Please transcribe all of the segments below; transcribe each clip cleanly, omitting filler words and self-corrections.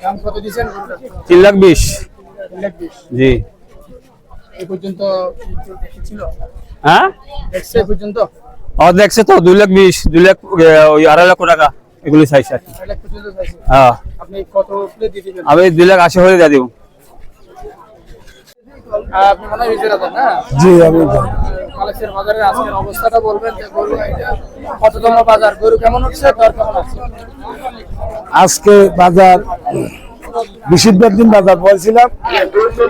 দাম কত দিয়েছেন? 3,20,000। 3,20,000। জি। এই পর্যন্ত দেখেছিল? হ্যাঁ, দেখছে এই পর্যন্ত? দেখছে তো 2,20,000, 2,00,000, ওই 2,50,000 টাকা এগুলি চাইছে আর কি। 6 লাখ পর্যন্ত চাইছে। হ্যাঁ, আপনি কত প্লেট দিয়ে দিবেন? আমি 2,80,000 হলে দিয়ে দিব। আপনি মনে হয় বিজয় রাজা না? জি আমি কালেক্সের বাজারের আজকের অবস্থাটা বলবেন যে গরু এটা কততম বাজার, গরু কেমন হচ্ছে, দর কেমন আছে? আজকে বাজার বৃহস্পতিবার দিন বাজার বলছিলাম,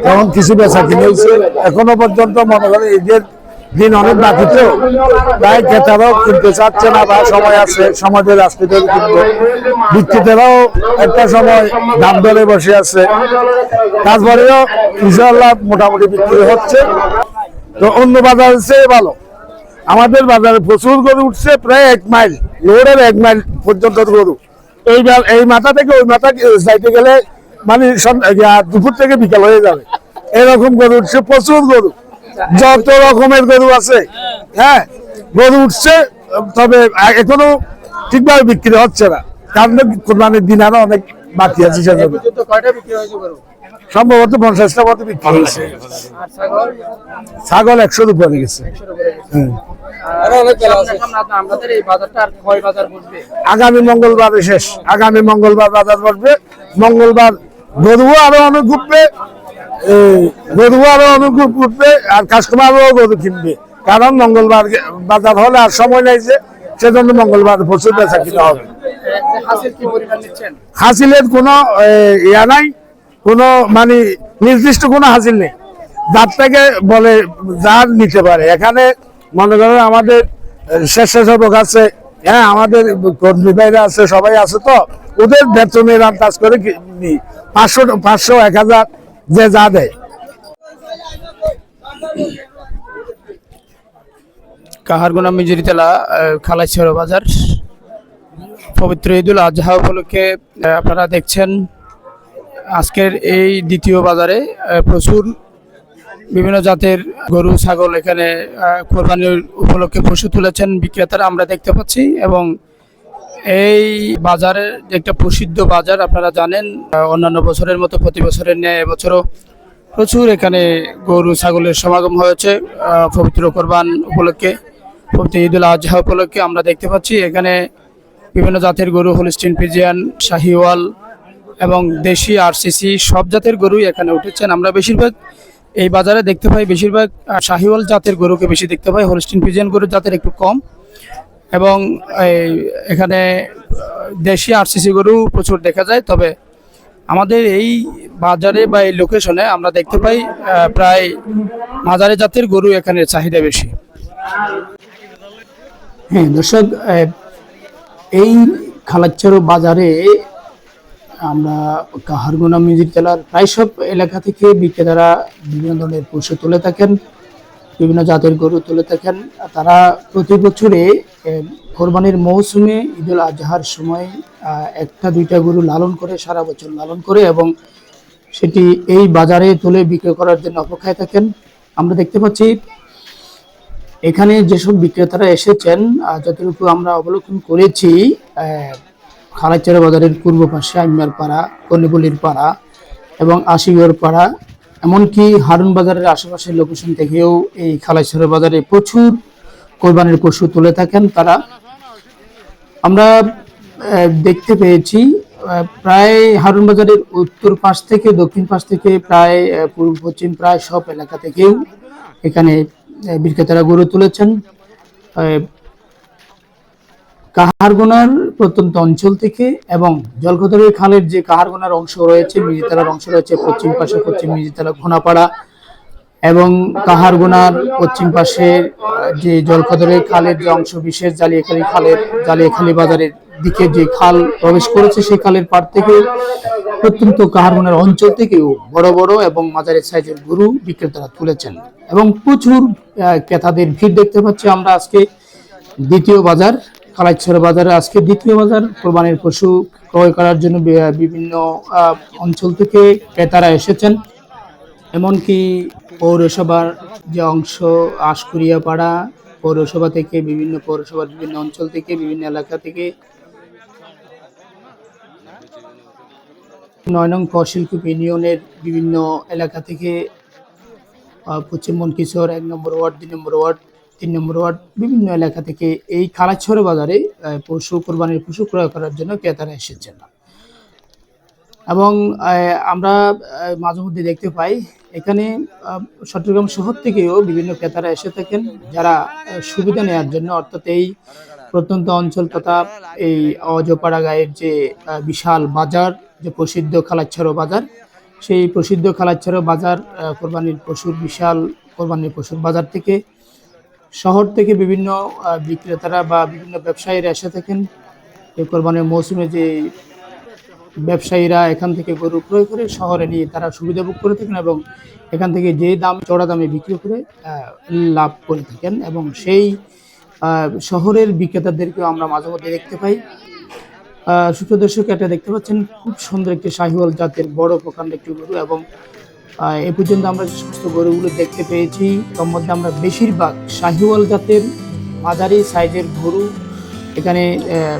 তখন কিছু বেচা কিনে হয়েছে। এখনো পর্যন্ত মনে করেন ঈদের দিন অনেক বাকি, তো তাই ক্রেতারাও কিনতে চাচ্ছে না, বা সময় আছে, সময় দিয়ে আসতে কিনবে। বিক্রেতারাও একটা সময় দাম দরে বসে আছে, তারপরেও ইনশাআল্লাহ মোটামুটি বিক্রি হচ্ছে। তো অন্য বাজারের চেয়ে ভালো আমাদের বাজারে প্রচুর গরু উঠছে, প্রায় 1 মাইল লোডের 1 মাইল পর্যন্ত গরু। এই মাথা থেকে ওই মাথা যাইতে গেলে মানে দুপুর থেকে বিকাল হয়ে যাবে, এরকম গরু উঠছে, প্রচুর গরু, যত রকমের গরু আছে। হ্যাঁ, গরু উঠছে, তবে এখনো ঠিকভাবে বিক্রি হচ্ছে না, কারণ কোরবানির দিন আরো অনেক বাকি আছে। এই পর্যন্ত কয়টা বিক্রি হয়েছে গরু? সম্ভবত 50টা মতো বিক্রি হয়েছে। আর ছাগল? ছাগল 100-র উপরে গেছে। 100-র উপরে গেছে। হ্যাঁ। আর আপনাদের এই বাজারটা আর কয় বাজার বসবে? আগামী মঙ্গলবারে শেষ, আগামী মঙ্গলবার বাজার বসবে। মঙ্গলবার গরুও আরো অনেক ঘুরবে, উঠবে, আর কাস্টমারও গরু কিনবে, কারণ মঙ্গলবার বাজার হলে আর সময় নেই, যে সেজন্য মঙ্গলবার প্রচুর বেচা কিনা হবে। হাসিল কি পরিমাণ নিচ্ছেন? হাসিলের কোনো ইয়া নাই, কোনো মানে নির্দিষ্ট কোনো হাসিল নেই, যার থেকে বলে যার নিতে পারে। এখানে মনে করেন আমাদের স্বেচ্ছাসেবক আছে, হ্যাঁ, আমাদের কর্মী ভাইরা আছে, সবাই আছে, তো ওদের বেতনের আন্দাজ করে 500, 1,000 যে যা দেয়। কাহারগুনা মিজরিতলা খালাইছড়া বাজার পবিত্র ঈদুল আজহা উপলক্ষে আপনারা দেখছেন আজকের এই দ্বিতীয় বাজারে প্রচুর বিভিন্ন জাতের গরু ছাগল এখানে কোরবানির উপলক্ষে পশু তুলেছেন বিক্রেতারা, আমরা দেখতে পাচ্ছি। এবং এই বাজারের যে একটা প্রসিদ্ধ বাজার, আপনারা জানেন অন্যান্য বছরের মতো প্রতি বছরের ন্যায় এবছরও প্রচুর এখানে গরু ছাগলের সমাগম হয়েছে পবিত্র কোরবান উপলক্ষে, পবিত্র ঈদুল আজহা উপলক্ষে। আমরা দেখতে পাচ্ছি এখানে বিভিন্ন জাতের গরু, হলিস্টিন ফ্রিজিয়ান, শাহিওয়াল এবং দেশি আরসিসি সব জাতের গরুই এখানে উঠেছেন। আমরা বেশিরভাগ এই বাজারে দেখতে পাই বেশিরভাগ শাহিওয়াল জাতের গরুকে বেশি দেখতে পাই, হলিস্টিন ফ্রিজিয়ান গরুর জাতের একটু কম। এবং এখানে দেশি আরসিসি গরু প্রচুর দেখা যায়। তবে আমাদের এই বাজারে বা এই লোকেশনে আমরা দেখতে পাই প্রায় মাঝারি জাতের গরু এখানে চাহিদা বেশি। হ্যাঁ দর্শক, এই খালাচ্ছড়া বাজারে আমরা কাহারগুনা মিজরিতলার প্রায় সব এলাকা থেকে বিক্রেতারা বিভিন্ন ধরনের পশু তুলে থাকেন, বিভিন্ন জাতের গরু তুলে থাকেন। তারা প্রতি বছরে কোরবানির মৌসুমে ঈদুল আজহার সময় 1-2টা গরু লালন করে, সারা বছর লালন করে, এবং সেটি এই বাজারে তুলে বিক্রি করার জন্য অপেক্ষায় থাকেন। আমরা দেখতে পাচ্ছি এখানে যেসব বিক্রেতারা এসেছেন, যতটুকু আমরা অবলোকন করেছি, খালাইছড়া বাজারের পূর্ব পাশে আইমার পাড়া, কর্ণিপল্লির পাড়া এবং আশিগড় পাড়া, এমনকি হারুন বাজারের আশেপাশের লোকেশন থেকেও এই খালাইছড়া বাজারে প্রচুর কোরবানির পশু তুলে থাকেন তারা। আমরা দেখতে পেয়েছি প্রায় হারুন বাজারের উত্তর পাশ থেকে দক্ষিণ পাশ থেকে প্রায় পূর্ব পশ্চিম প্রায় সব এলাকা থেকেও এখানে বিক্রেতারা গরু তুলেছেন। কাহারগোনার প্রত্যন্ত অঞ্চল থেকে এবং জলকদরের খালের যে কাহারগোনার অংশ রয়েছে, মিজিতলার অংশ রয়েছে পশ্চিম পাশে, পশ্চিম মিজিতলা ঘোনাপাড়া, এবং কাহারগোনার পশ্চিম পাশে যে জলকদরের খালের যে অংশ বিশেষ জালিয়াখালী বাজারের দিকে যে খাল প্রবেশ করেছে, সেই খালের পাড় থেকে প্রত্যন্ত কাহারগোনার অঞ্চল থেকেও বড় বড় এবং মাঝারি সাইজের গরু বিক্রেতারা তুলেছেন, এবং প্রচুর ক্রেতাদের ভিড় দেখতে পাচ্ছি আমরা। আজকে দ্বিতীয় বাজার, খালাইছড়া বাজারে আজকে দ্বিতীয় বাজার, কোরবানির পশু ক্রয় করার জন্য বিভিন্ন অঞ্চল থেকে ক্রেতারা এসেছেন। এমনকি পৌরসভার যে অংশ আশকুরিয়া পাড়া পৌরসভা থেকে, বিভিন্ন পৌরসভার বিভিন্ন অঞ্চল থেকে, বিভিন্ন এলাকা থেকে 9 নং কৌশিলকুপ ইউনিয়নের বিভিন্ন এলাকা থেকে পশ্চিম মনকিশোর 1 নম্বর ওয়ার্ড, 2 নম্বর ওয়ার্ড, 3 নম্বর ওয়ার্ড বিভিন্ন এলাকা থেকে এই খালাছড় বাজারে কোরবানির পশু ক্রয় করার জন্য ক্রেতারা এসেছেন। এবং আমরা মাঝে মধ্যে দেখতে পাই এখানে চট্টগ্রাম শহর থেকেও বিভিন্ন ক্রেতারা এসে থাকেন, যারা সুবিধা নেওয়ার জন্য, অর্থাৎ এই প্রত্যন্ত অঞ্চল তথা এই অজপাড়া গায়ের যে বিশাল বাজার, যে প্রসিদ্ধ খালাছড় বাজার, সেই প্রসিদ্ধ খালাছড় বাজার কোরবানির পশুর বাজার থেকে শহর থেকে বিভিন্ন বিক্রেতারা বা বিভিন্ন ব্যবসায়ীরা এসে থাকেন। এই কোরবানির মৌসুমে যে ব্যবসায়ীরা এখান থেকে গরু ক্রয় করে শহরে নিয়ে তারা সুবিধা ভোগ করে থাকেন এবং এখান থেকে যে চড়া দামে বিক্রি করে লাভ করে থাকেন, এবং সেই শহরের বিক্রেতাদেরকেও আমরা মাঝে মধ্যে দেখতে পাই। সুপ্রিয় দর্শক, এটা দেখতে পাচ্ছেন খুব সুন্দর একটি শাহিওয়াল জাতের বড় প্রকাণ্ড একটি গরু, এবং এ পর্যন্ত আমরা যে সমস্ত গরুগুলো দেখতে পেয়েছি তার মধ্যে আমরা বেশিরভাগ শাহিওয়াল জাতের মাঝারি সাইজের গরু এখানে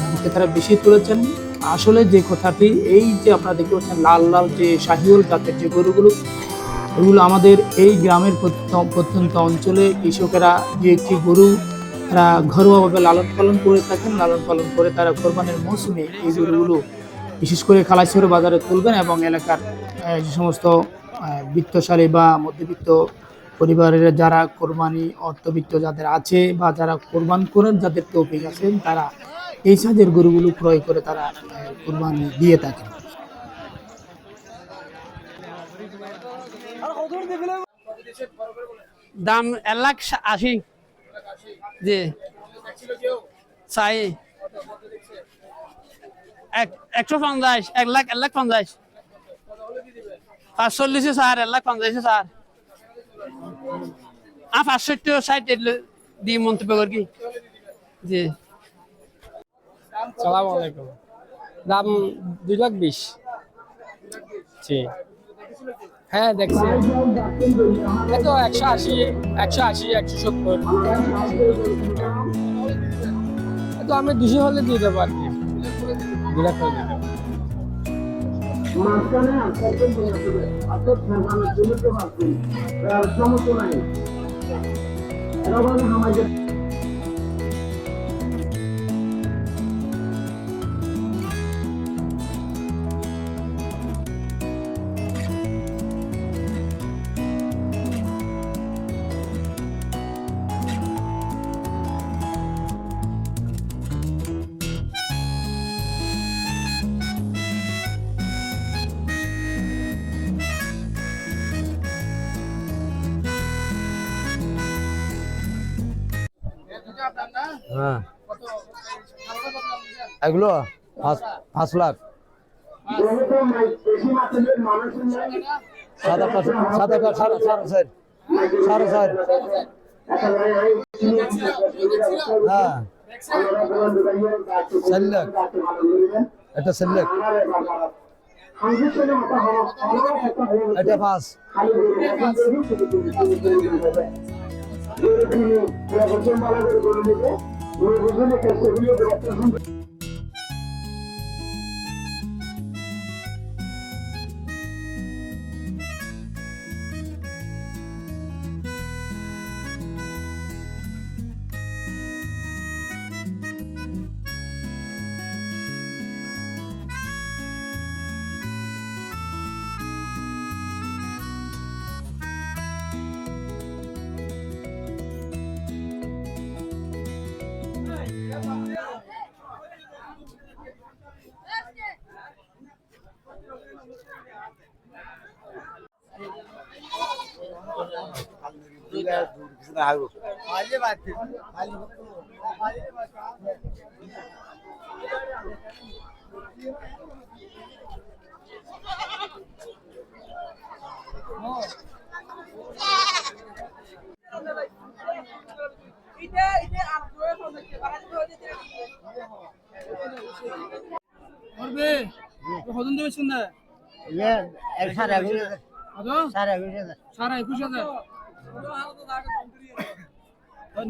বিক্রেতারা বেশি তুলেছেন। আসলে যে কথাটি, এই যে আপনারা দেখতে পাচ্ছেন লাল লাল যে শাহিওয়াল জাতের যে গরুগুলো, এগুলো আমাদের এই গ্রামের প্রত্যন্ত অঞ্চলে কৃষকেরা যে একটি গরু তারা ঘরোয়াভাবে লালন পালন করে থাকেন, লালন পালন করে তারা কোরবানির মৌসুমে এই গরুগুলো বিশেষ করে খালাছড় বাজারে তুলবেন এবং এলাকার যে সমস্ত বিত্তশালী বা মধ্যবিত্ত পরিবারের যারা কোরবানি অর্থবিত্ত যাদের আছে বা যারা কোরবান করেন, যাদের তৌফিক আছেন, তারা এই সাইজের গরুগুলো ক্রয় করে তারা কোরবানি দিয়ে থাকেন। দাম 1,80,000 জি চাই 150 1,50,000 540 স্যার 1,50,000 স্যার 560 দিয়ে মন্তব্য করি কি জি। সালামু আলাইকুম। দাম 2,20,000 জি। হ্যাঁ দেখছি, এই তো 180 170 তো আমি 200 হলে দিয়ে দেবো আর কি, 2 লাখ হলে দিয়ে দেবো। হ্যাঁ, এগুলো 5 লাখ। সাত আট সাড়ে চার। হ্যাঁ, 4 লাখ। এটা 4 লাখ, এটা 5।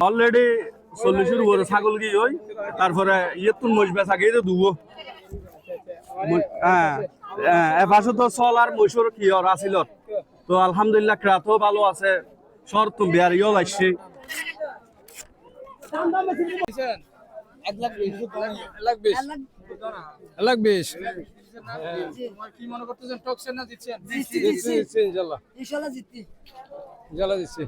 অলরেডি 40 উপরে ছাগল কি ওই, তারপরে ইয়ে তুন মজবে থাকে দুবো। হ্যাঁ, এপাশে তো চল আর মৈশুর কি আর আছিল তো আলহামদুলিল্লাহ ক্রাতও ভালো আছে শর্ত বিয়ারিও লাগছে 1,20,000 কি মনে করতেছেন টকছেন না দিচ্ছেন ইনশাল্লাহ ইনশাল্লাহ জিততি ইনশাল্লাহ দিচ্ছি